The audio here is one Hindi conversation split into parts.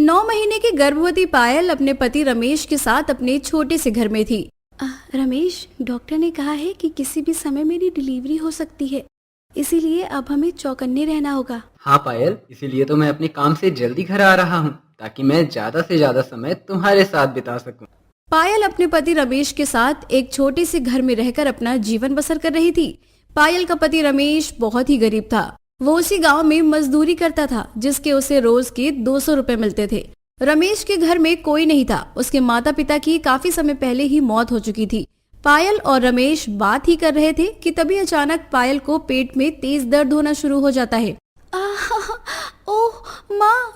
9 महीने की गर्भवती पायल अपने पति रमेश के साथ अपने छोटे से घर में थी। रमेश, डॉक्टर ने कहा है कि किसी भी समय मेरी डिलीवरी हो सकती है, इसीलिए अब हमें चौकन्ने रहना होगा। हाँ पायल, इसीलिए तो मैं अपने काम से जल्दी घर आ रहा हूँ ताकि मैं ज्यादा से ज्यादा समय तुम्हारे साथ बिता सकूं। पायल अपने पति रमेश के साथ एक छोटे से घर में रहकर अपना जीवन बसर कर रही थी। पायल का पति रमेश बहुत ही गरीब था। वो उसी गांव में मजदूरी करता था जिसके उसे रोज के 200 रुपए मिलते थे। रमेश के घर में कोई नहीं था। उसके माता पिता की काफी समय पहले ही मौत हो चुकी थी। पायल और रमेश बात ही कर रहे थे कि तभी अचानक पायल को पेट में तेज दर्द होना शुरू हो जाता है। ओह माँ!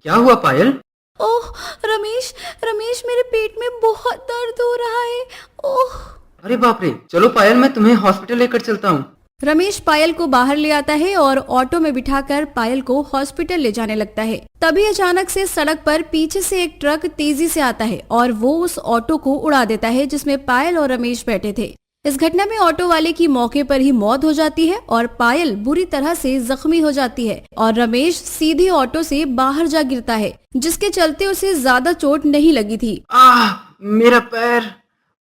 क्या हुआ पायल? ओह रमेश, रमेश मेरे पेट में बहुत दर्द हो रहा है। ओह! अरे बाप रे, चलो पायल मैं तुम्हें हॉस्पिटल लेकर चलता हूँ। रमेश पायल को बाहर ले आता है और ऑटो में बिठाकर पायल को हॉस्पिटल ले जाने लगता है। तभी अचानक से सड़क पर पीछे से एक ट्रक तेजी से आता है और वो उस ऑटो को उड़ा देता है जिसमें पायल और रमेश बैठे थे। इस घटना में ऑटो वाले की मौके पर ही मौत हो जाती है और पायल बुरी तरह से जख्मी हो जाती है और रमेश सीधे ऑटो से बाहर जा गिरता है, जिसके चलते उसे ज्यादा चोट नहीं लगी थी। मेरा पैर!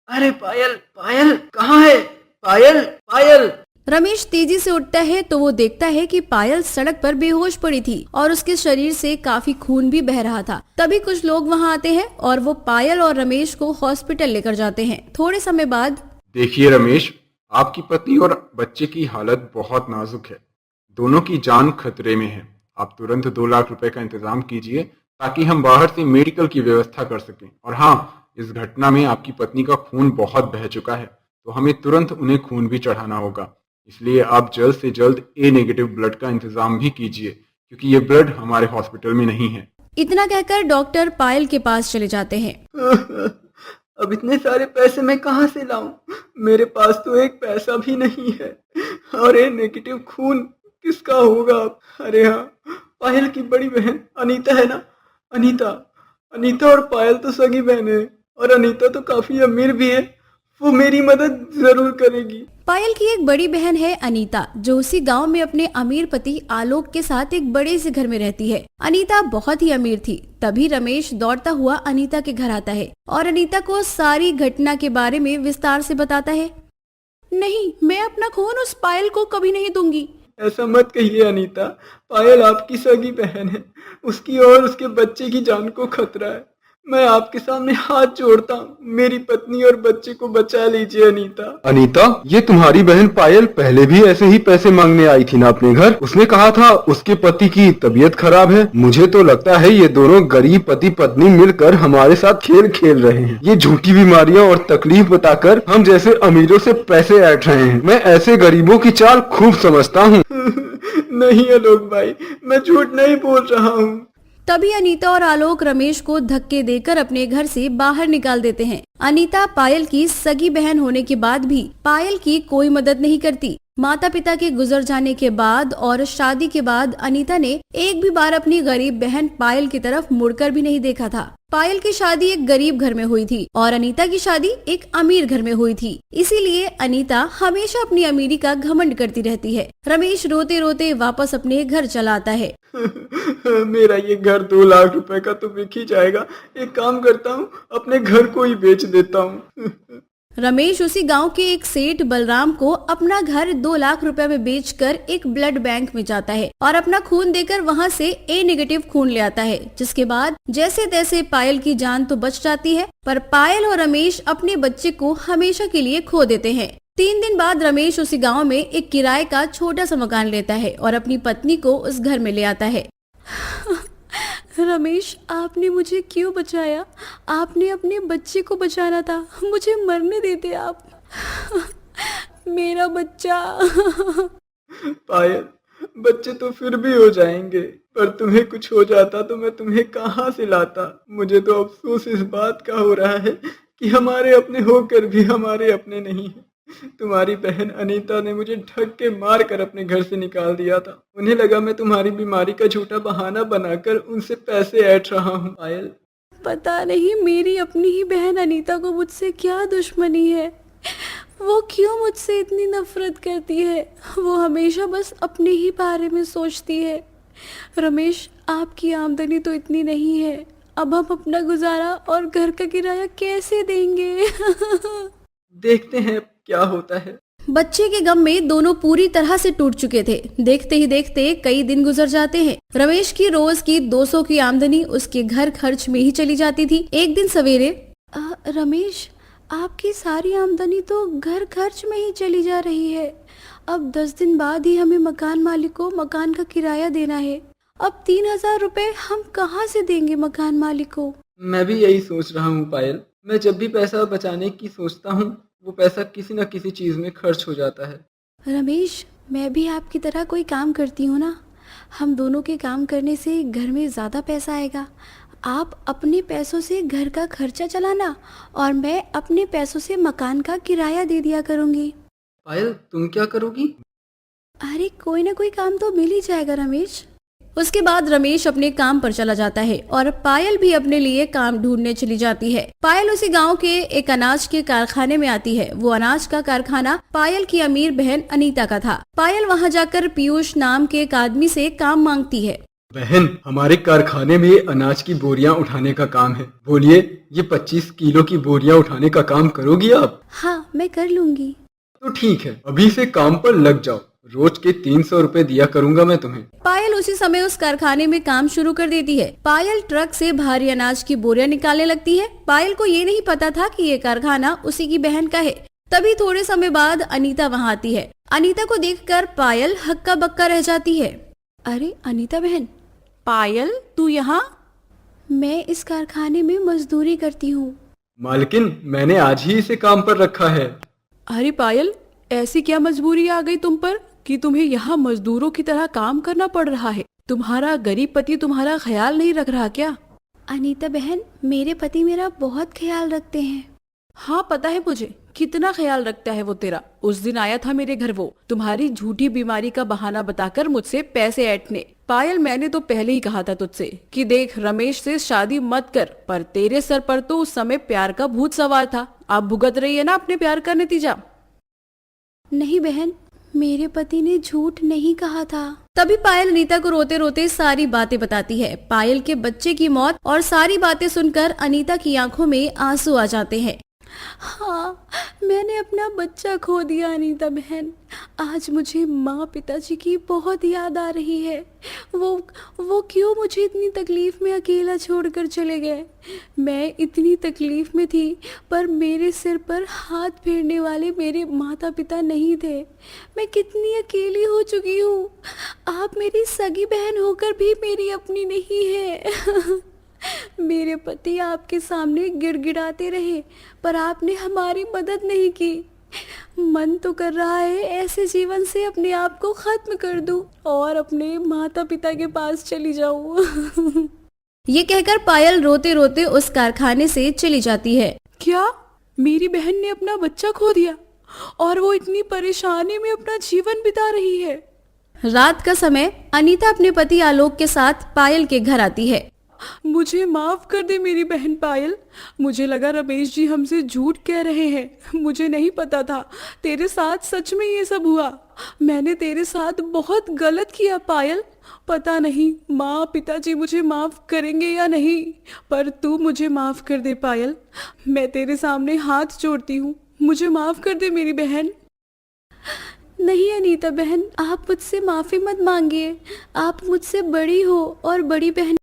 अरे पायल, पायल कहाँ है? पायल, पायल! रमेश तेजी से उठता है तो वो देखता है कि पायल सड़क पर बेहोश पड़ी थी और उसके शरीर से काफी खून भी बह रहा था। तभी कुछ लोग वहाँ आते हैं और वो पायल और रमेश को हॉस्पिटल लेकर जाते हैं। थोड़े समय बाद, देखिए रमेश, आपकी पत्नी और बच्चे की हालत बहुत नाजुक है। दोनों की जान खतरे में है। आप तुरंत 2 लाख रुपए का इंतजाम कीजिए ताकि हम बाहर से मेडिकल की व्यवस्था कर सकें। और हाँ, इस घटना में आपकी पत्नी का खून बहुत बह चुका है, तो हमें तुरंत उन्हें खून भी चढ़ाना होगा। इसलिए आप जल्द से जल्द ए नेगेटिव ब्लड का इंतजाम भी कीजिए, क्योंकि ये ब्लड हमारे हॉस्पिटल में नहीं है। इतना कहकर डॉक्टर पायल के पास चले जाते हैं। अब इतने सारे पैसे मैं कहाँ से लाऊं? मेरे पास तो एक पैसा भी नहीं है। और ए नेगेटिव खून किसका होगा अब? अरे हाँ, पायल की बड़ी बहन अनीता है ना। अनीता और पायल तो सगी बहन है और अनीता तो काफी अमीर भी है। वो मेरी मदद जरूर करेगी। पायल की एक बड़ी बहन है अनीता, जो उसी गांव में अपने अमीर पति आलोक के साथ एक बड़े से घर में रहती है। अनीता बहुत ही अमीर थी। तभी रमेश दौड़ता हुआ अनीता के घर आता है और अनीता को सारी घटना के बारे में विस्तार से बताता है। नहीं, मैं अपना खून उस पायल को कभी नहीं दूंगी। ऐसा मत कहिए अनीता, पायल आपकी सगी बहन है। उसकी और उसके बच्चे की जान को खतरा है। मैं आपके सामने हाथ जोड़ता हूँ, मेरी पत्नी और बच्चे को बचा लीजिए अनीता। अनीता, ये तुम्हारी बहन पायल पहले भी ऐसे ही पैसे मांगने आई थी ना अपने घर। उसने कहा था उसके पति की तबीयत खराब है। मुझे तो लगता है ये दोनों गरीब पति पत्नी मिलकर हमारे साथ खेल खेल रहे हैं। ये झूठी बीमारियां और तकलीफ बताकर हम जैसे अमीरों से पैसे ऐंठ रहे हैं। मैं ऐसे गरीबों की चाल खूब समझता हूँ। नहीं आलोक भाई, मैं झूठ नहीं बोल रहा हूँ। तभी अनीता और आलोक रमेश को धक्के देकर अपने घर से बाहर निकाल देते हैं। अनीता पायल की सगी बहन होने के बाद भी पायल की कोई मदद नहीं करती। माता पिता के गुजर जाने के बाद और शादी के बाद अनीता ने एक भी बार अपनी गरीब बहन पायल की तरफ मुड़कर भी नहीं देखा था। पायल की शादी एक गरीब घर में हुई थी और अनीता की शादी एक अमीर घर में हुई थी। इसीलिए अनीता हमेशा अपनी अमीरी का घमंड करती रहती है। रमेश रोते रोते वापस अपने घर चला आता है। मेरा ये घर 2 लाख रुपए का तो बिक ही जाएगा। एक काम करता हूँ, अपने घर को ही बेच देता हूँ। रमेश उसी गांव के एक सेठ बलराम को अपना घर 2 लाख रुपए में बेचकर एक ब्लड बैंक में जाता है और अपना खून देकर वहां से ए नेगेटिव खून ले आता है। जिसके बाद जैसे तैसे पायल की जान तो बच जाती है, पर पायल और रमेश अपने बच्चे को हमेशा के लिए खो देते हैं। 3 दिन बाद रमेश उसी गांव में एक किराए का छोटा सा मकान लेता है और अपनी पत्नी को उस घर में ले आता है। रमेश, आपने मुझे क्यों बचाया? आपने अपने बच्चे को बचाना था। मुझे मरने देते आप। मेरा बच्चा। पायल, बच्चे तो फिर भी हो जाएंगे, पर तुम्हें कुछ हो जाता तो मैं तुम्हें कहाँ से लाता। मुझे तो अफसोस इस बात का हो रहा है कि हमारे अपने होकर भी हमारे अपने नहीं है। तुम्हारी बहन अनीता ने मुझे धक्के मार कर अपने घर से निकाल दिया था। उन्हें लगा मैं तुम्हारी बीमारी का झूठा बहाना बनाकर उनसे पैसे ऐंठ रहा हूँ। पायल, पता नहीं मेरी अपनी ही बहन अनीता को मुझसे क्या दुश्मनी है। वो क्यों मुझसे इतनी नफरत करती है? वो हमेशा बस अपने ही बारे में सोचती है। रमेश, आपकी आमदनी तो इतनी नहीं है, अब हम अपना गुजारा और घर का किराया कैसे देंगे? देखते हैं क्या होता है। बच्चे के गम में दोनों पूरी तरह से टूट चुके थे। देखते ही देखते कई दिन गुजर जाते हैं। रमेश की रोज की 200 की आमदनी उसके घर खर्च में ही चली जाती थी। एक दिन सवेरे, रमेश, आपकी सारी आमदनी तो घर खर्च में ही चली जा रही है। अब 10 दिन बाद ही हमें मकान मालिक को मकान का किराया देना है। अब 3000 रुपए हम कहाँ से देंगे मकान मालिक को? मैं भी यही सोच रहा हूँ पायल। मैं जब भी पैसा बचाने की सोचता हूँ, वो पैसा किसी न किसी चीज में खर्च हो जाता है। रमेश, मैं भी आपकी तरह कोई काम करती हूँ ना। हम दोनों के काम करने से घर में ज्यादा पैसा आएगा। आप अपने पैसों से घर का खर्चा चलाना और मैं अपने पैसों से मकान का किराया दे दिया करूँगी। पायल, तुम क्या करोगी? अरे कोई ना कोई काम तो मिल ही जाएगा रमेश। उसके बाद रमेश अपने काम पर चला जाता है और पायल भी अपने लिए काम ढूंढने चली जाती है। पायल उसी गांव के एक अनाज के कारखाने में आती है। वो अनाज का कारखाना पायल की अमीर बहन अनीता का था। पायल वहां जाकर पीयूष नाम के एक आदमी से काम मांगती है। बहन, हमारे कारखाने में अनाज की बोरियां उठाने का काम है। बोलिए, ये 25 किलो की बोरियां उठाने का काम करोगी आप? हाँ, मैं कर लूंगी। तो ठीक है, अभी से काम पर लग जाओ। रोज के 300 रुपए दिया करूंगा मैं तुम्हें। पायल उसी समय उस कारखाने में काम शुरू कर देती है। पायल ट्रक से भारी अनाज की बोरियां निकालने लगती है। पायल को ये नहीं पता था कि ये कारखाना उसी की बहन का है। तभी थोड़े समय बाद अनीता वहाँ आती है। अनीता को देखकर पायल हक्का बक्का रह जाती है। अरे अनीता बहन। पायल, तू यहाँ? मैं इस कारखाने में मजदूरी करती हूँ। मालकिन, मैंने आज ही इसे काम पर रखा है। अरे पायल, ऐसी क्या मजबूरी आ गई तुम पर कि तुम्हें यहाँ मजदूरों की तरह काम करना पड़ रहा है? तुम्हारा गरीब पति तुम्हारा ख्याल नहीं रख रहा क्या? अनीता बहन, मेरे पति मेरा बहुत ख्याल रखते हैं। हाँ, पता है मुझे कितना ख्याल रखता है वो तेरा। उस दिन आया था मेरे घर वो, तुम्हारी झूठी बीमारी का बहाना बताकर मुझसे पैसे ऐंठने। पायल, मैंने तो पहले ही कहा था तुझसे कि देख, रमेश से शादी मत कर, पर तेरे सर पर तो उस समय प्यार का भूत सवार था। अब भुगत रही है ना अपने प्यार का नतीजा। नहीं बहन, मेरे पति ने झूठ नहीं कहा था। तभी पायल अनीता को रोते रोते सारी बातें बताती है। पायल के बच्चे की मौत और सारी बातें सुनकर अनीता की आंखों में आंसू आ जाते हैं। हाँ, मैंने अपना बच्चा खो दिया अनीता बहन। आज मुझे माँ पिताजी की बहुत याद आ रही है। वो क्यों मुझे इतनी तकलीफ में अकेला छोड़कर चले गए? मैं इतनी तकलीफ में थी, पर मेरे सिर पर हाथ फेरने वाले मेरे माता पिता नहीं थे। मैं कितनी अकेली हो चुकी हूँ। आप मेरी सगी बहन होकर भी मेरी अपनी नहीं है। मेरे पति आपके सामने गिड़गिड़ाते रहे, पर आपने हमारी मदद नहीं की। मन तो कर रहा है ऐसे जीवन से अपने आप को खत्म कर दूं और अपने माता पिता के पास चली जाऊं। ये कहकर पायल रोते रोते उस कारखाने से चली जाती है। क्या मेरी बहन ने अपना बच्चा खो दिया और वो इतनी परेशानी में अपना जीवन बिता रही है? रात का समय अनीता अपने पति आलोक के साथ पायल के घर आती है। मुझे माफ कर दे मेरी बहन पायल। मुझे लगा रमेश जी हमसे झूठ कह रहे हैं। मुझे नहीं पता था तेरे साथ सच में ये सब हुआ। मैंने तेरे साथ बहुत गलत किया पायल। पता नहीं माँ पिताजी मुझे माफ करेंगे या नहीं, पर तू मुझे माफ कर दे पायल। मैं तेरे सामने हाथ जोड़ती हूँ, मुझे माफ कर दे मेरी बहन। नहीं अनीता बहन, आप मुझसे माफी मत मांगिए। आप मुझसे बड़ी हो और बड़ी बहन